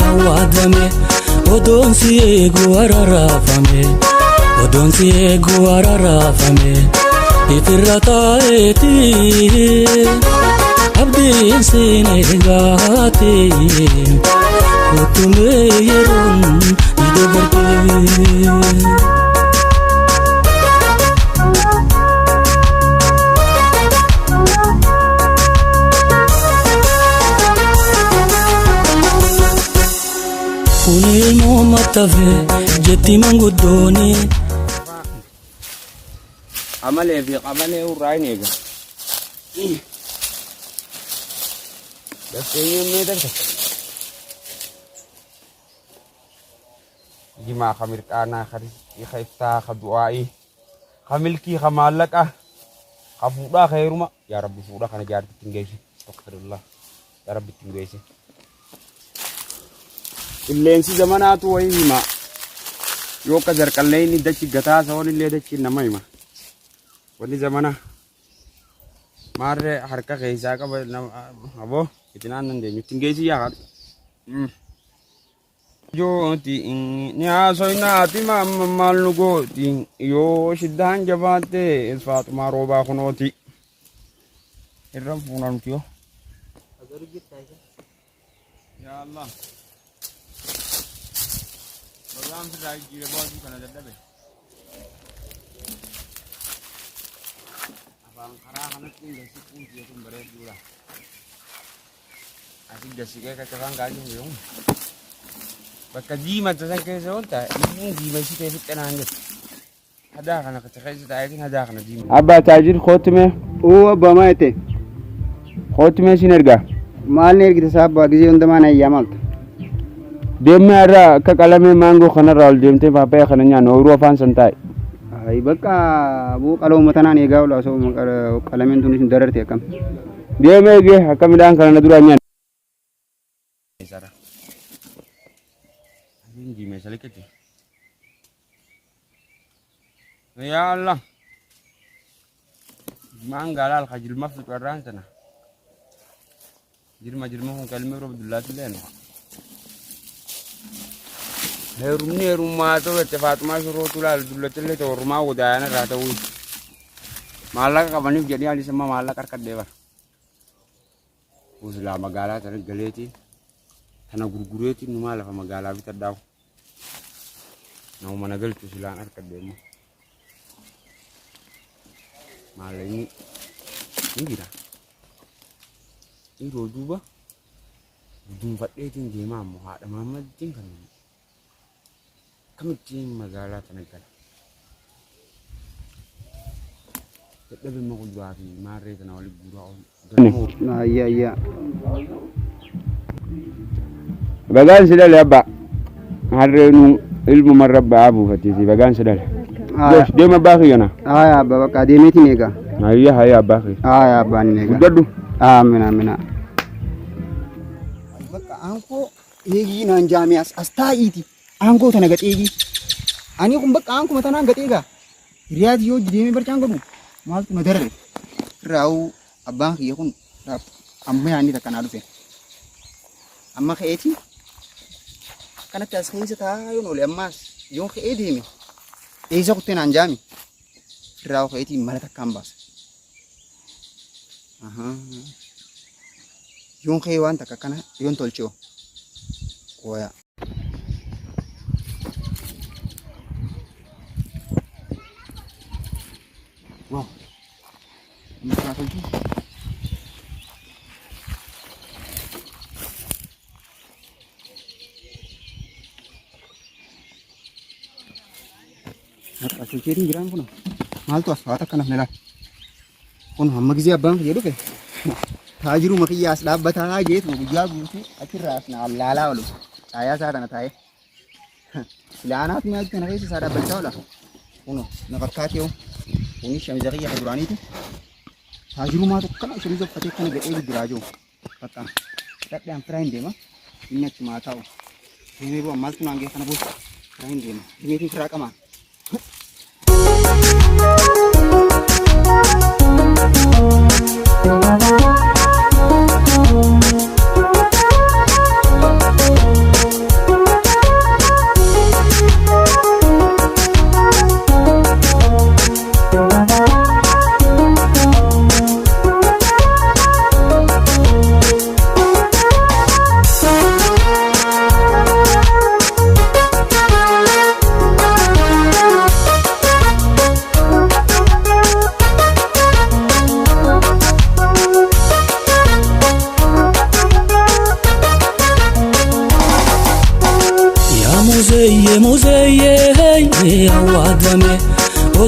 awwaadame odoonsi eegu araraafame odoonsi eegu araraafame ifirra taa'eeti abdiin seenee gaate utumee yeroon ni dabarte. Kunilmo matafe jetti manguddooni amalee fi qabalee urraayneega dafteeyyu meedarta jimaa kamirqaanaa kaiftaa kadu'aa'i kamilkii kamaallaqa kafuudhaa kheeruma yaa rabbi fuudhaa kana jaartitti hin geessu astaghfirullah yaa rabbi itti hin geesse illeensi zamanaatu wayii hima yoo akka jarqallee inni dachi gataa sa'oon illee dachi nama hima wanni zamana maarree harka keessaa qaba aboo itti naan dandeenyu ittiin geessi yaa jooti ni haasoynaati maal nu gooti yoo shiddaan jabaatte ilfaatumaa roobaa kunooti irra fuunamti yoo yaa Allah Bagaan firaa jijjiiree boosuu kana dadhabe. Afaan karaa kanatti dasii kuusee kun bareeduudha. Asii dasii keessa cafaan gaajuu jiru. Bakka diimata san keessa oolta inni diimashii ta'e fixxanaan jirtu. Hadaa kana keessa taa'eetiin hadaa kana diimata. Abbaa taajir kootume. Abbaa maayete. Kootume sin ergaa. Maal ni ergite sabbaa gizee hundumaan ayyaamaalta. Deemee irraa akka qalamee maangoo kanarraa ol deemtee paappaayyaa kana nyaannu ooyiruu afaan san taa'e. Ayi bakka buu qaloo matanaan eegaa ola osoo qalameen tunis hin dararte akkam. Deemee eegee akka midhaan kana na duraa nyaannu. Yaa Allah. Maangaa laal jilma fixu irraan sana. Jilma kun kalmee rooba dullaatti leenu. Herumni herummaa ta'u itti faatumaa shirootu laalu dullattillee ta'u horumaa godaayana irraa ta'uu maallaqa qabaniif jedhee alisamma maallaqa harkadhee bara usilaa magaalaa sana galeetii sana gurgureetii numaa lafa magaalaa bitadhaafu nama mana galchu silaan harkadhee immoo maallaqni ni jira yeroo duuba duunfadheetiin deemaa ammoo haadha maammaddiin kan kamittiin magaalaa kana gala. Dadhabe immoo kuduraa fi maarree kana waliin guuraa oolu. Ayyaa. Bagaan si dhale abbaa. Harreenu ilmu marra abbaa buufattiisi bagaan si dhale. Deema abbaa kiyyana. Haa abbaa bakka deemeetiin eegaa. Hayya abbaa kiyya. Haa abbaan ni eegaa. Guddadhu. Amina. Bakka aankoo eegii naan jaamiyaas as taa'iiti. Aankoo tana gadheegi. Ani kun bakka aankuma tanaan gadheegaa. Hiriyaati yoo deemee barcaan godhu maaltu na darare. Raa'u abbaan kiyya kun amma yaanni takka naa dhufe. Amma ka'eeti. Kanatti as keessa taa'uun oole ammaas yoon ka'ee deeme. Eessa kuttee naan jaami. Raa'u ka'eeti mala takkaan baasa. Yoon ka'ee waan takka kana yoon tolchoo. Kooyaa. Wow. Ini apa lagi? Apa sih kiri bilang pun? Mal tuh asal tak kena nela. Pun hamma gizi abang dia dope. Tajiru makiyas dapat aja itu buja buci. Akhirnya na lala lalu. Saya sana tahu. Silana tu macam mana sih sada bercau lah. Uno, nak kat yo. Ini syamizariya kedurani itu. Tajiru mah tu kan syamizar pakai kan gede dirajo. Kata. Tak yang terakhir dia mah. Ini cuma tahu. Ini buat mal tu nangge karena bos. Terakhir dia mah. Ini tu serak mah.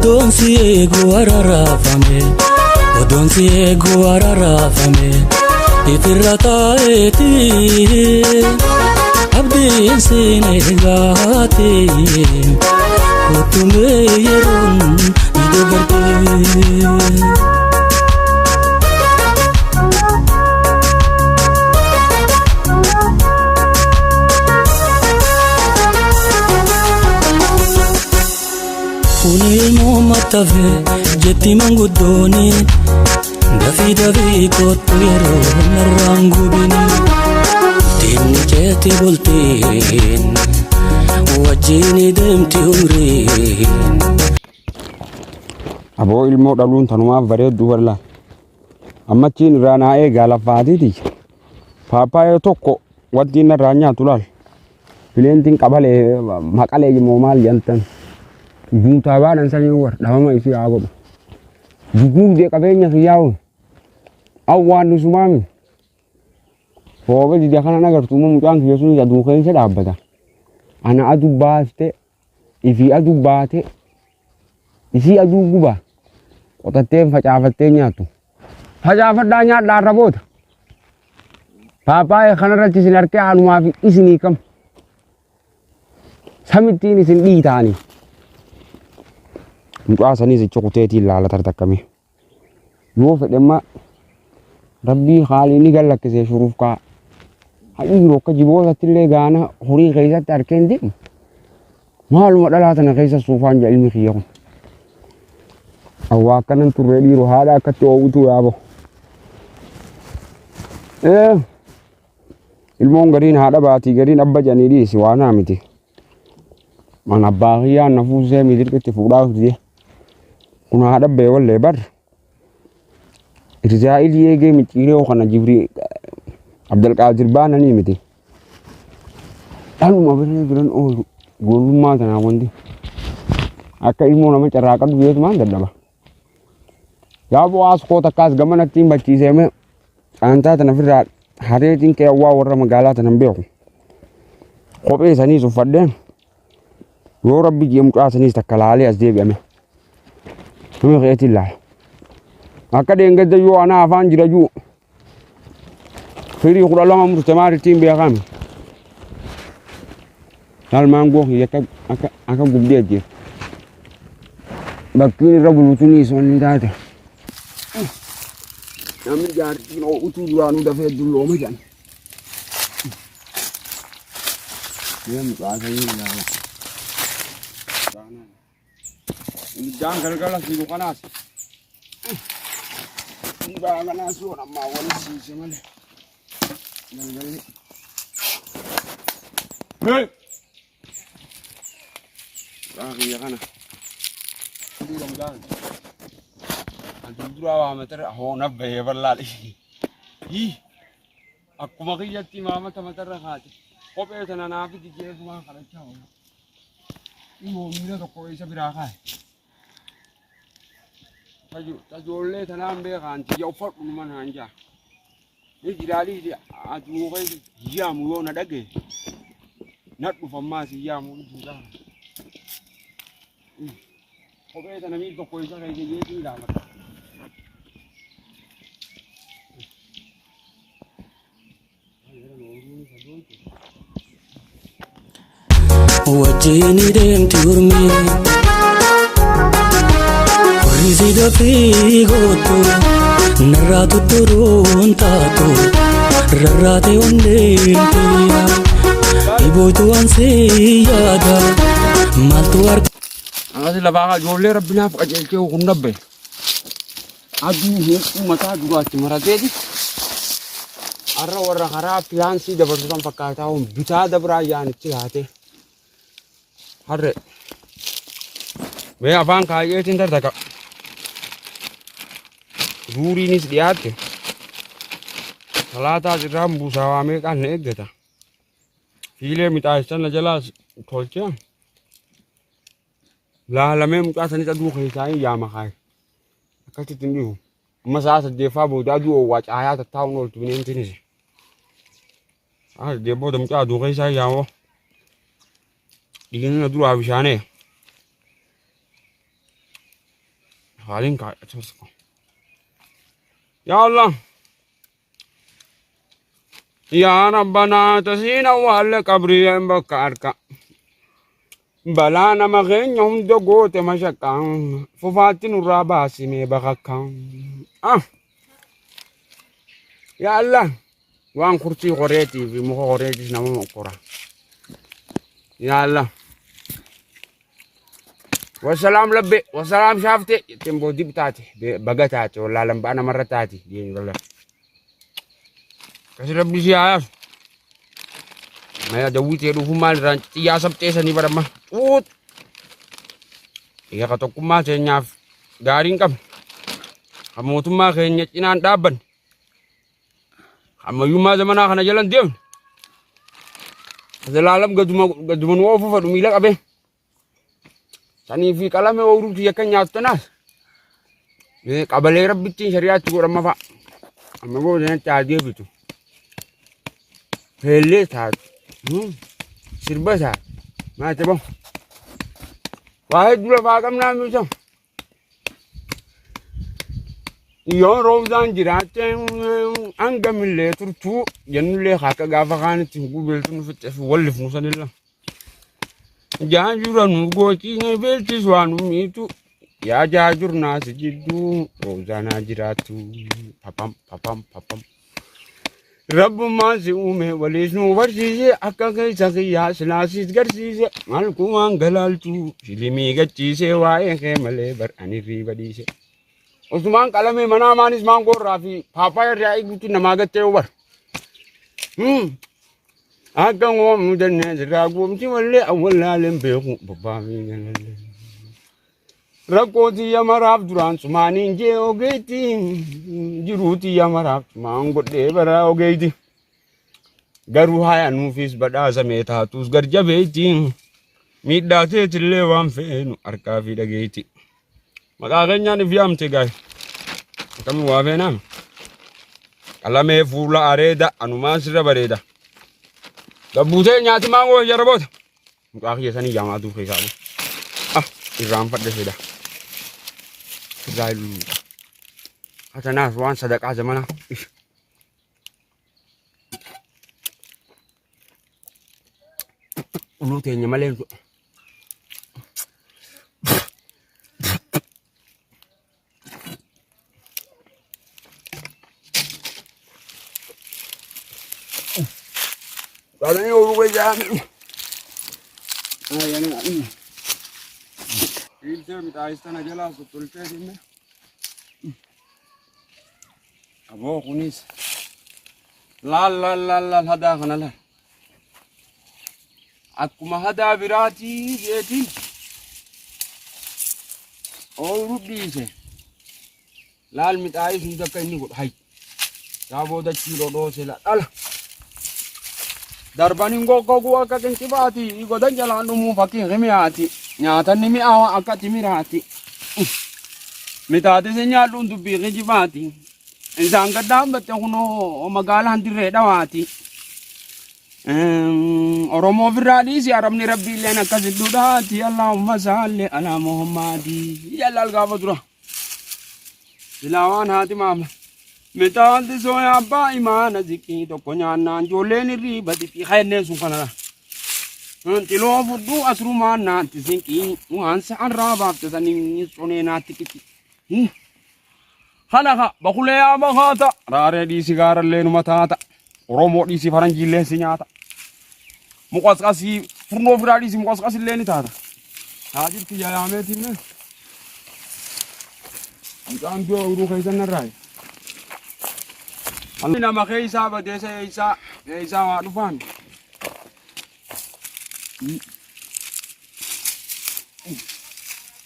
odoon si eegu ararraafame odoon si eegu ararraafame ifirra taa'eeti abdiin siin eegaate kottumee yeroon ni dabartee. Fuulee moommatafe jetti manguddooni dafii dafii kottu yeroo narraan gubini diinni jeetti bultiin wajjini deemti umriin. Aboo ilmoo dhaluun tanumaaf bareeddu walla ammachiin irraa naa eegaa laffaatiiti paappaayee tokko wanti narraa nyaatu laal fileentiin qabalee maqalee immoo maal jantan Junta baadhan sanii war dhamama isii haa godhu. Duguugdee qabeenya kiyyaa'uun awwaan nusumaami. Fooba jija kana nagartu immoo mucaan kiyya sun aduu keessa dhaabbata. Ana aduu baaste ifii aduu baate isii aduu guba qotattee facaafattee nyaattu. Facaafadhaa nyaadhaa irra boota. Paappaayee kanarratti isin harkee haalumaa fi isinii kam. Samittiin isin dhiitaanii. Mucaa sanii sicha kuteetiin laala tartakkame yoo fedhemma rabbii haalii ni gallakkisee shuruuf kaa haɗi jiru akka jibootatti illee gaana horii keessatti harkeen deemu maaluma dhalaa tana keessa suufaan jaa ilmi kiyya kun awwaa akkanan turree dhiiru haadha akkatti oowwituu yaabo ilmoon gariin haadha baatii gariin abba janii dhiisi waanaa miti man abbaa kiyyaan na fuusee midirqitti fuudhaa fidee kuna haɗa bai walle bar irjaa'il yeegee micciiree kana jibrii abdulqaadir baana ni miti dhaluma biree biran oolu goollummaa tanaa wanti akka ilmoo nama carraaqadhu beekumaan dadhaba yaa bu'aas koo takkaas gamanattiin bachiiseeme caantaa tana firraa hareetiin qeewwaa warra magaalaa tanan beeku kophee saniis uffadheen yoo rabbi jee mucaa saniis takka laalee as deebi'ame Tumi keetii laala. Akka deengedda yoo ana afaan jira juu firii kudha lama murtamaa rittiin beekame. Salmaan gookii akka gubdee ajjeef. Bakkiin irra bulutuun isonni taate. Namni jaartiin utuu duraanuu dafee dullooma jedhan. Deemu qaasanii ilaala. Jangan galgala silu kanas. Jangan kanas lu nama awal si semale. Galgali. Hei. Lagi ya kana. Di dalam jalan. Aduh dua meter hona beberlali. Ih. Aku makin jati mama teman-teman rahat. Kopi sana nabi di jalan semua kalau jauh. Ini mira to koi sa birakai. Tajoollee tanaan beekaan tiyya uffadhu numan hanja. Ni jiraalii aduu keessa yaamu yoo na dhage na dhufammaa si yaamu dhufuudha. Kophee tana miil tokko isa keessa jeetii ilaala. Wajjini deemti urmii Risi dafii gootu narraa tutturuun taatu rarraate onneentiya dhibootu ansii yaada maaltu arga. Asi lafaa ijoollee rabbinaaf qajeelchee kun dhabbe aduu hedduu mataa duraatti marateeti har'a warra karaa pilaansii dabarsutan fakkaataa bitaa dabraa yaanitti laate harre mee afaan kaayyeetiin tartaka Duuriinis dhiyaatte salaataa irraan buusaa waa meeqaan na eeggata fiilee midhaassan na jalaas tolchee laalamee mucaa sanis aduu keessaa hin yaama kaaye akkasitti hin dhihu amma sa'a saddeeffaa booda aduu oowwaa caayaa tattaa'uun ooltu bineensinis sa'a saddeef booda mucaa aduu keessaa hin yaamoo dhiigni na duraa bishaanee Halin ka açarsak. Ya Allah. Ya Rabbana tasina wal qabri bakarka. Bala nama kenya hundo gote mashakang. Fufatin urabasi me bakakang. Ah. Ya Allah. Wan kursi qoreti fi mo qoreti nama mokora. Ya Allah. Wassalam labbe wassalam shafte tembo dibtati bagatati wala lambana maratati din wala kasi rabbi siya maya dawiti ru humal ran tiya sabte sa ni barama ut iya katok kuma sa nya garing kam kamu tuma kanya tinan daban kamu yuma zaman kana jalan dia Zalalam gaduman wofu fa dumila abe Sani fi kalame wawru ti yakan nyatanas. Ne kabale rabbitin syariat ko ramma fa. Amma bo ne ta de bitu. Hele ta. Sirba sa. Ma te bon. Wahid dula fa kam na mi sam. Yo rozan jirate angamille turtu yanulle khaka gafa kan ti gubel tun fi wolif musanilla. Jajur nugo cine belti suanu itu ya jajur nasi jidu rozana jiratu papam Rabbu masi ume walisnu warsise akakai sakiya selasis garsise malku angalaltu silimi gachise wae kemale bar aniri badise Usman kalame mana manis mangko rafi papa ya iguti namagate over Agang wam dan ragu mesti wale awal alim beku babawi ngale. Rakoti yamaraf duran sumani je ogeti jiruti yamaraf mangot de bara ogeti. Garu haya nufis bada sameta tus garja beti. Midda te tille wam fenu arka fi dageti. Maka ganya ni viam te gai. Kami wa fenam. Kalame fula areda anumasira bareda. Dabute nyati mango jarabot. Akhi sani jama tu ke sabu. Ah, iram pada sudah. Gailu. Kata nas wan sedekah zamana. Ulu tehnya malen. Kalau ni orang kerja ni, yang ni, filter minta istana jelas betul ke ni. Abo kunis, lal hada kana lal. Aku mahada birati jeti, orang rudi se. Lal minta istana kan ni kot hai. Jabo dah ciro dosa lal. Darbani ngoko gua kaken kibati igodan jalan mu fakir remiati nyata ni mi awa akati mirati mitati senya lundu biri jibati insanga damba te kuno magala handire dawati oromo viradi si aram ni rabbi lena kazidudati allahumma salli ala muhammadi yalla algafadura ilawan hati mama Metal di soya ba imana ziki to konya nan jole ni riba di khayne su kana tilo fudu asruma nan tisinki wan sa araba to tani sone na tikiti khalaha bakule ya bahata rare di sigara lenu matata romo di si faranji len sinyata mukas kasi furno viradi si mukas kasi leni tata hajir ki ya ameti me kan jo uru kaisan rai Alina makai isa ba desa isa wa dufan.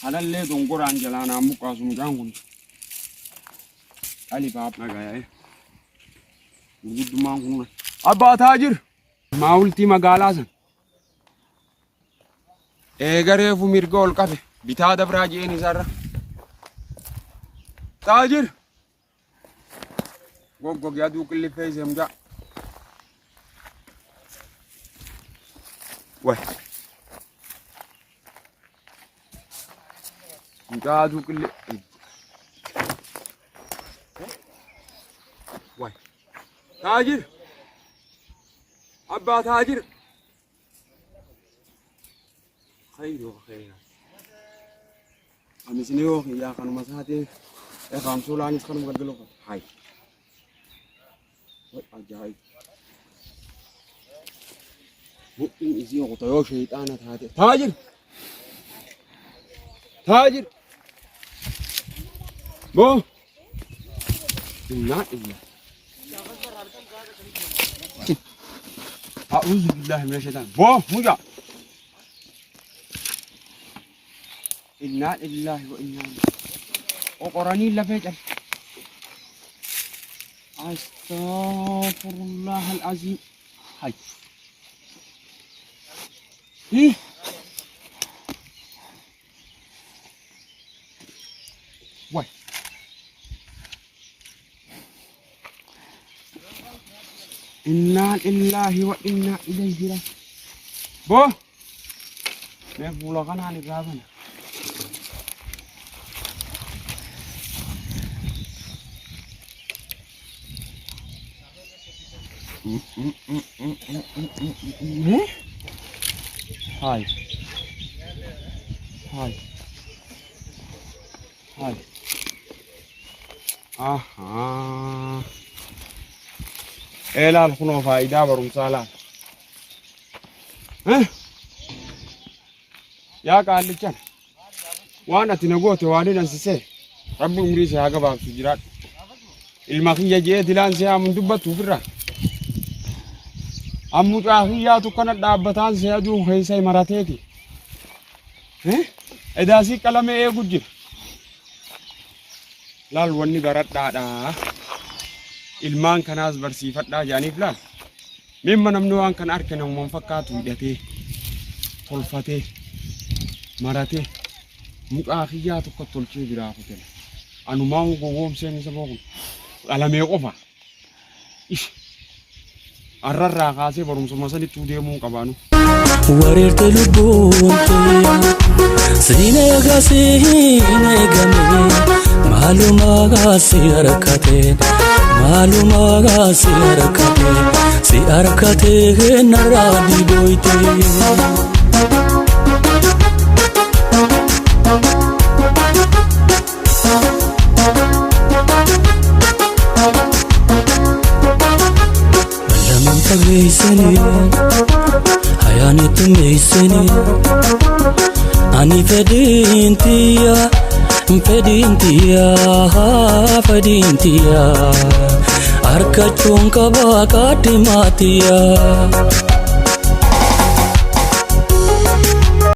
Halal le dongoran jalana muka sumujangun. Ali baap na gaya Gudu mangun. Abba tajir. Maulti magalasan. Egare fu mirgol kafe. Bitada braji ni sarra. Tajir. Goggo yadu kulli fezem ja Wah yadu kulli واي تاجر أبا تاجر خير وخير أمسني يا خانو مساتي يا خام سولاني خانو مقدلو هاي أجاي مؤمن إزي وطيو شيطان تاجر تاجر بو إنا إلا أعوذ بالله من الشيطان بو مجا إنا لله وإنا إليه وقراني لفجر أستغفر الله العظيم هاي إيه واي إنا لله وإنا إليه راجعون بو نفولا كنا نقابنا هاي هاي هاي آها إيه الخنو فايدة برمسالة ها يا كالجان وانا تنقوت واني نسيسه ربي مريس يا جباب سجرات المخية جيه دلان سيا من دبته برا أمو تأخيا تكنا دابتان سيا جو خيسي مراتيكي ها إداسي كلامي إيه بجيب لال وني غرات دادا ilmaan kanaas barsiifadhaa jaaniif laal mimma namni waan kan arginu mun fakkaatu hidhatee tolfatee maratee muqaa kiyyaa tokko tolchee biraa kutee anumaa gowwoomseen isa boqon alamee qofa ish arrarraa kaasee barumsuma sanitti deemuu qabaanu wareerte lubbuun siinee gamee maalumaa si harkatee narraa diigoyte ballaman fageessanii hayaanitti meessanii ani fedhiintiya arkachuun qabaa kaadhimaatiya